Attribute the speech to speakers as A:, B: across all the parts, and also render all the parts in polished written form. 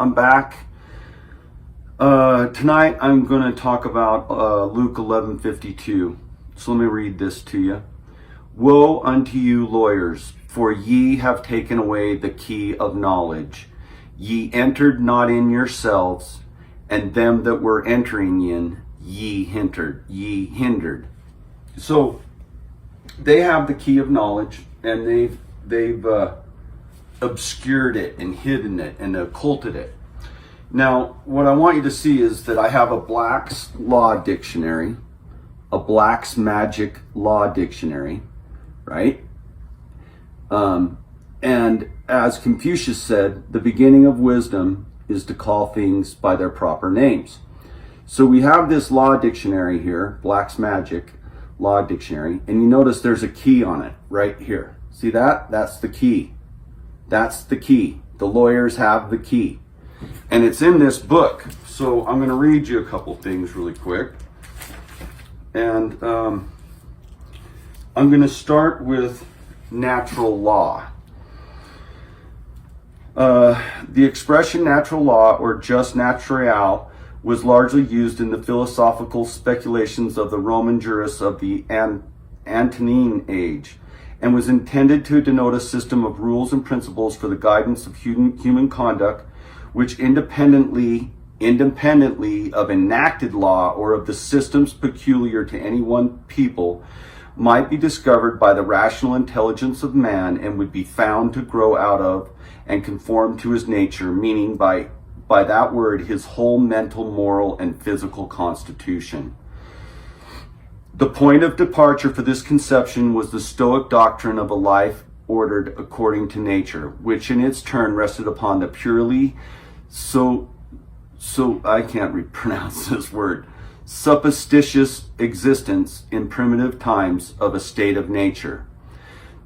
A: I'm back. Tonight I'm going to talk about Luke 11:52. So let me read this to you. Woe unto you, lawyers, for ye have taken away the key of knowledge. Ye entered not in yourselves, and them that were entering in ye hindered. So they have the key of knowledge, and they've obscured it and hidden it and occulted it. Now, what I want you to see is that I have a Black's Law Dictionary, a Black's Magic Law Dictionary, right? And as Confucius said, the beginning of wisdom is to call things by their proper names. So we have this law dictionary here, Black's Magic Law Dictionary, and you notice there's a key on it right here. See that? That's the key. That's the key. The lawyers have the key. And it's in this book. So I'm going to read you a couple things really quick. And I'm going to start with natural law. The expression natural law, or jus naturale, was largely used in the philosophical speculations of the Roman jurists of the Antonine age, and was intended to denote a system of rules and principles for the guidance of human conduct, which independently of enacted law or of the systems peculiar to any one people, might be discovered by the rational intelligence of man and would be found to grow out of and conform to his nature, meaning by that word his whole mental, moral, and physical constitution. The point of departure for this conception was the Stoic doctrine of a life ordered according to nature, which in its turn rested upon the purely I can't pronounce this word, supposititious existence in primitive times of a state of nature.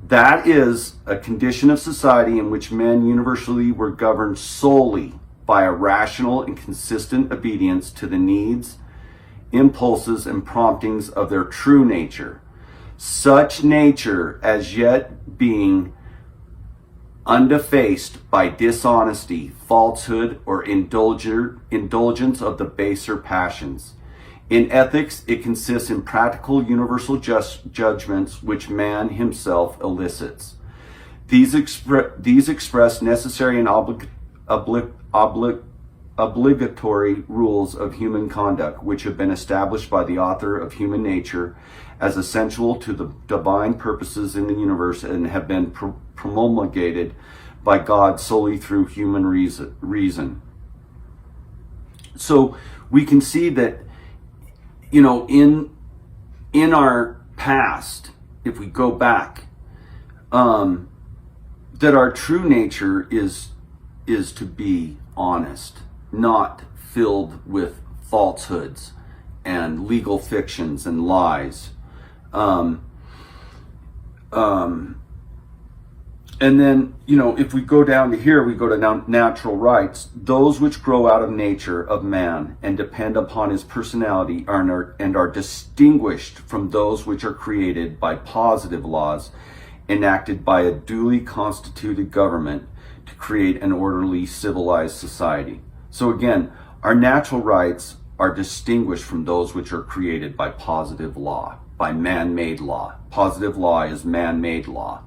A: That is a condition of society in which men universally were governed solely by a rational and consistent obedience to the needs, impulses, and promptings of their true nature, such nature as yet being undefaced by dishonesty, falsehood, or indulgence of the baser passions. In ethics, it consists in practical universal judgments which man himself elicits. These express necessary and obligatory rules of human conduct, which have been established by the author of human nature as essential to the divine purposes in the universe, and have been promulgated by God solely through human reason. So we can see that, in our past, if we go back, that our true nature is to be honest, not filled with falsehoods and legal fictions and lies. And then, if we go down to here, we go to natural rights. Those which grow out of nature of man and depend upon his personality are distinguished from those which are created by positive laws enacted by a duly constituted government to create an orderly, civilized society. So again, our natural rights are distinguished from those which are created by positive law, by man-made law. Positive law is man-made law.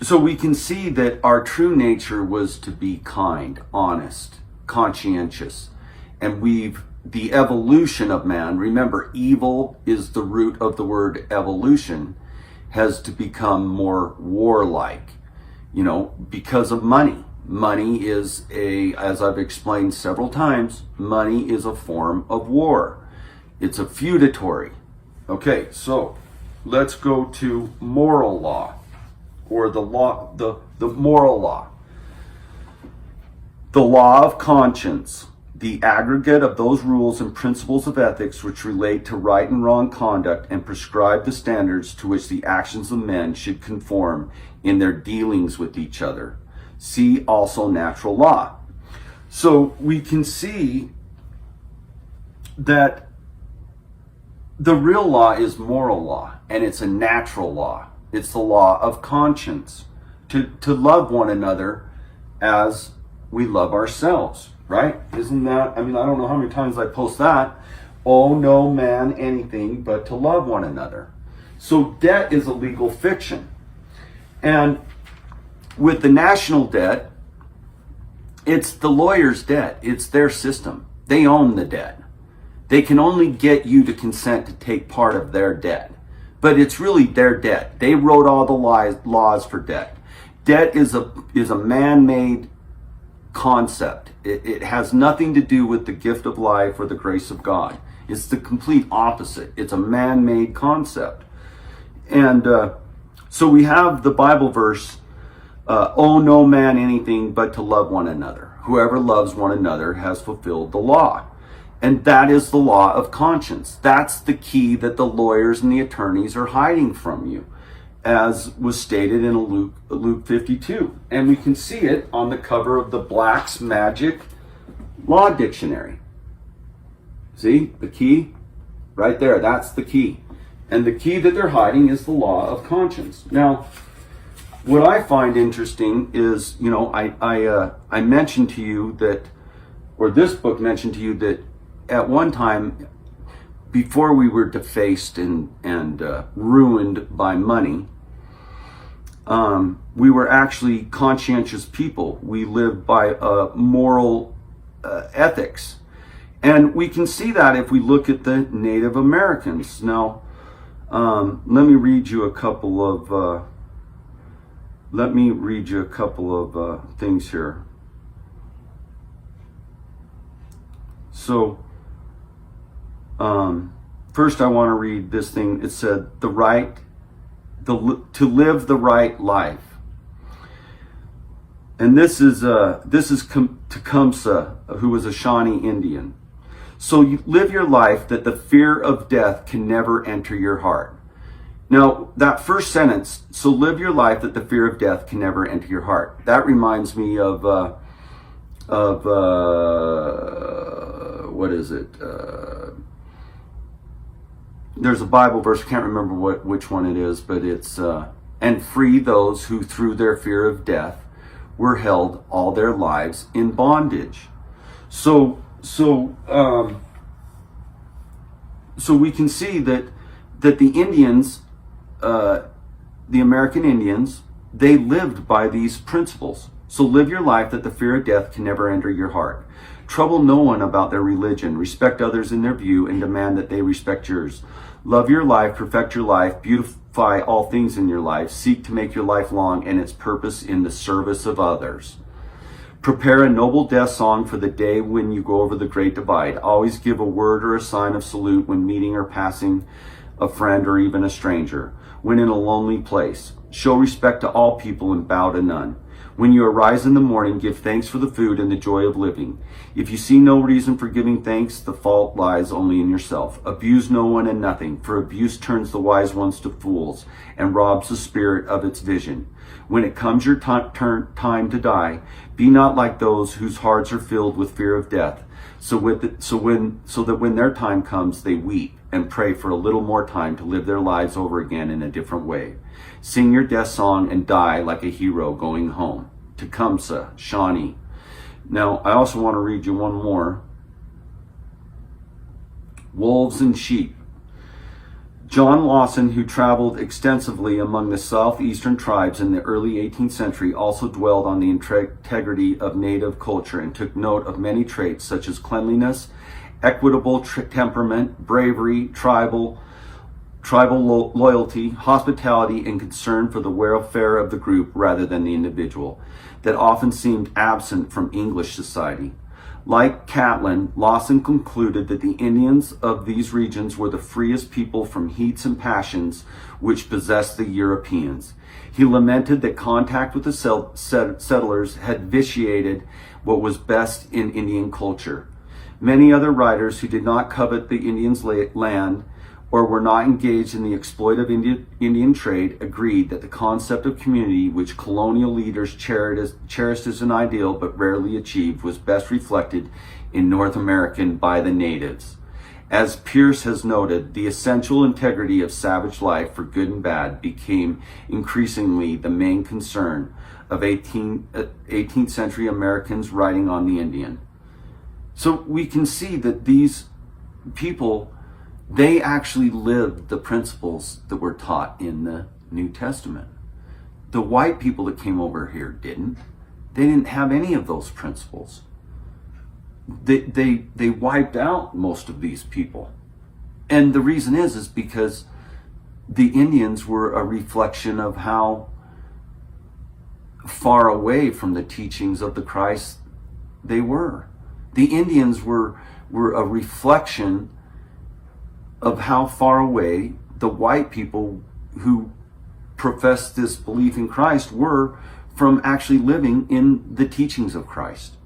A: So we can see that our true nature was to be kind, honest, conscientious, and the evolution of man, remember, evil is the root of the word evolution, has to become more warlike, because of money. Money is as I've explained several times, money is a form of war. It's a feudatory. Okay, so let's go to moral law, or the moral law. The law of conscience, the aggregate of those rules and principles of ethics which relate to right and wrong conduct and prescribe the standards to which the actions of men should conform in their dealings with each other. See also natural law. So we can see that the real law is moral law, and it's a natural law. It's the law of conscience. To love one another as we love ourselves, right? Isn't that, I mean, I don't know how many times I post that. Owe no man anything but to love one another. So debt is a legal fiction. And with the national debt, it's the lawyer's debt. It's their system. They own the debt. They can only get you to consent to take part of their debt. But it's really their debt. They wrote all the laws for debt. Debt is a man-made concept. It has nothing to do with the gift of life or the grace of God. It's the complete opposite. It's a man-made concept. And so we have the Bible verse, owe no man anything but to love one another. Whoever loves one another has fulfilled the law. And that is the law of conscience. That's the key that the lawyers and the attorneys are hiding from you, as was stated in Luke 52. And we can see it on the cover of the Black's Magic Law Dictionary. See the key? Right there, that's the key. And the key that they're hiding is the law of conscience. Now, what I find interesting is, you know, I mentioned to you that, or this book mentioned to you that at one time, before we were defaced and ruined by money, we were actually conscientious people. We lived by moral ethics. And we can see that if we look at the Native Americans. Now, let me read you a couple of things here. So, first I want to read this thing. It said, to live the right life. And this is Tecumseh, who was a Shawnee Indian. So you live your life that the fear of death can never enter your heart. Now, that first sentence, so live your life that the fear of death can never enter your heart. That reminds me of what is it? There's a Bible verse, I can't remember which one it is, but it's, and free those who through their fear of death were held all their lives in bondage. So we can see that the Indians, the American Indians, they lived by these principles. So live your life that the fear of death can never enter your heart. Trouble no one about their religion. Respect others in their view and demand that they respect yours. Love your life, perfect your life, beautify all things in your life. Seek to make your life long and its purpose in the service of others. Prepare a noble death song for the day when you go over the great divide. Always give a word or a sign of salute when meeting or passing a friend or even a stranger. When in a lonely place, show respect to all people and bow to none. When you arise in the morning, give thanks for the food and the joy of living. If you see no reason for giving thanks, the fault lies only in yourself. Abuse no one and nothing, for abuse turns the wise ones to fools and robs the spirit of its vision. When it comes your time to die, be not like those whose hearts are filled with fear of death, so that when their time comes, they weep and pray for a little more time to live their lives over again in a different way. Sing your death song and die like a hero going home. Tecumseh, Shawnee. Now, I also want to read you one more. Wolves and sheep. John Lawson, who traveled extensively among the southeastern tribes in the early 18th century, also dwelled on the integrity of native culture and took note of many traits such as cleanliness, equitable temperament, bravery, tribal loyalty, hospitality, and concern for the welfare of the group rather than the individual, that often seemed absent from English society. Like Catlin, Lawson concluded that the Indians of these regions were the freest people from heats and passions which possessed the Europeans. He lamented that contact with the settlers had vitiated what was best in Indian culture. Many other writers who did not covet the Indians' land or were not engaged in the exploit of Indian trade agreed that the concept of community, which colonial leaders cherished as an ideal but rarely achieved, was best reflected in North American by the natives. As Pierce has noted, the essential integrity of savage life for good and bad became increasingly the main concern of 18th century Americans writing on the Indian. So we can see that these people, they actually lived the principles that were taught in the New Testament. The white people that came over here didn't. They didn't have any of those principles. They wiped out most of these people. And the reason is because the Indians were a reflection of how far away from the teachings of the Christ they were. The Indians were a reflection of how far away the white people who professed this belief in Christ were from actually living in the teachings of Christ.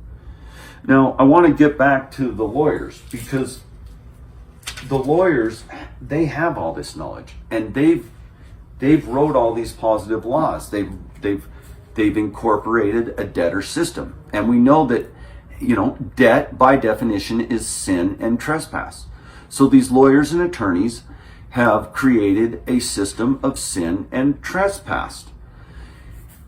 A: Now, I want to get back to the lawyers, because the lawyers, they have all this knowledge, and they've wrote all these positive laws. They've incorporated a debtor system, and we know that, debt by definition is sin and trespass. So these lawyers and attorneys have created a system of sin and trespass.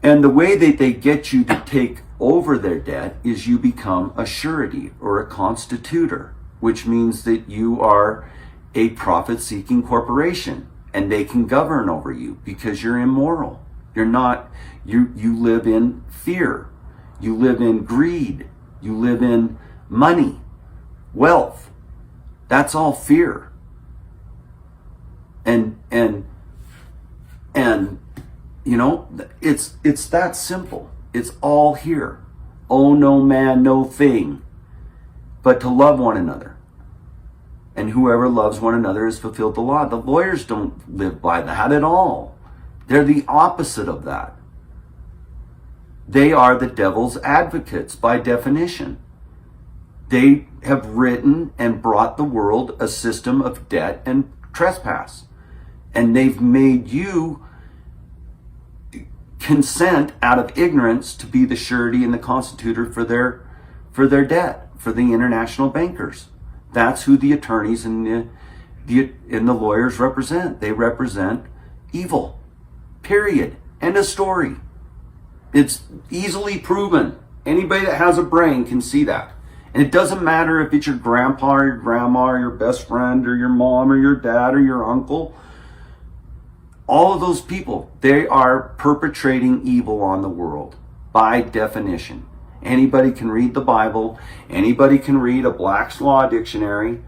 A: And the way that they get you to take over their debt is you become a surety or a constitutor, which means that you are a profit-seeking corporation and they can govern over you because you're immoral. You're not, you live in fear. You live in greed. You live in money, wealth. That's all fear. And it's that simple. It's all here. Owe no man, no thing, but to love one another. And whoever loves one another has fulfilled the law. The lawyers don't live by that at all. They're the opposite of that. They are the devil's advocates by definition. They have written and brought the world a system of debt and trespass. And they've made you consent out of ignorance to be the surety and the constitutor for their debt, for the international bankers. That's who the attorneys and the lawyers represent. They represent evil. Period. End of story. It's easily proven. Anybody that has a brain can see that. And it doesn't matter if it's your grandpa or your grandma or your best friend or your mom or your dad or your uncle. All of those people, they are perpetrating evil on the world by definition. Anybody can read the Bible. Anybody can read a Black's Law dictionary.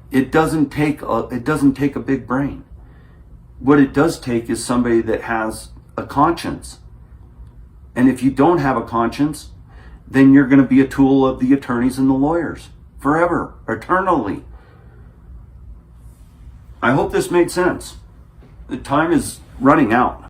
A: It doesn't take a big brain. What it does take is somebody that has a conscience. And if you don't have a conscience, then you're going to be a tool of the attorneys and the lawyers forever, eternally. I hope this made sense. The time is running out.